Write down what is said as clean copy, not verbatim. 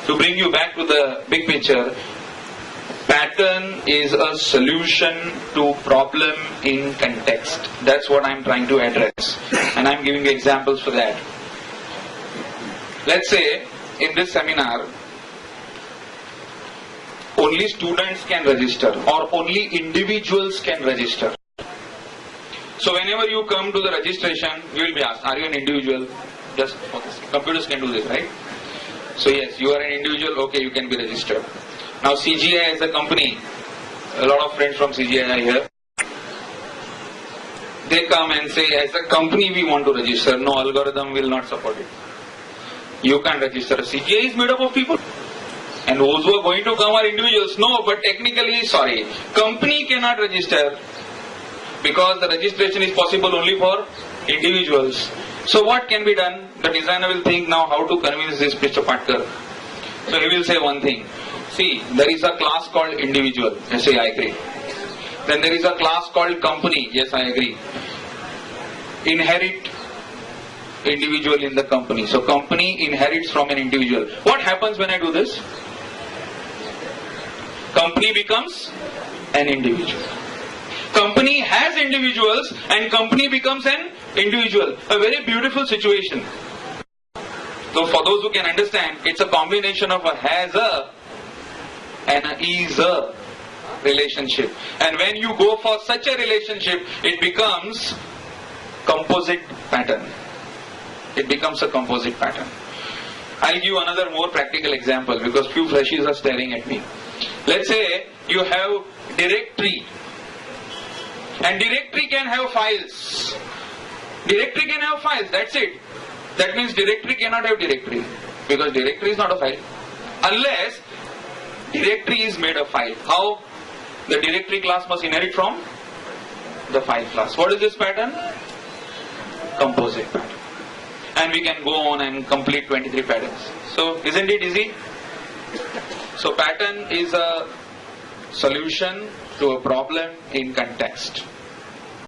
to bring you back to the big picture, pattern is a solution to problem in context. That's what I'm trying to address. And I'm giving examples for that. Let's say, in this seminar, only students can register or only individuals can register. So whenever you come to the registration, you will be asked, are you an individual? Just focus. Computers can do this, right? So yes, you are an individual, okay, you can be registered. Now CGI as a company, a lot of friends from CGI are here. They come and say, as a company we want to register. No, algorithm will not support it. You can't register. CGI is made up of people. And those who are going to come are individuals. No, but technically, sorry, company cannot register because the registration is possible only for individuals. So what can be done? The designer will think now how to convince this Mr. Patkar. So he will say one thing. See, there is a class called individual. Yes, I agree. Then there is a class called company. Yes, I agree. Inherit individual in the company. So company inherits from an individual. What happens when I do this? Company becomes an individual. Company has individuals and company becomes an individual. A very beautiful situation. So for those who can understand, it's a combination of a has a and a is a relationship. And when you go for such a relationship, it becomes composite pattern. It becomes a composite pattern. I'll give another more practical example because few freshies are staring at me. Let's say you have directory. And directory can have files. Directory can have files, that's it. That means directory cannot have directory. Because directory is not a file. Unless directory is made of file. How? The directory class must inherit from the file class. What is this pattern? Composite pattern. And we can go on and complete 23 patterns. So isn't it easy? So pattern is a solution to a problem in context.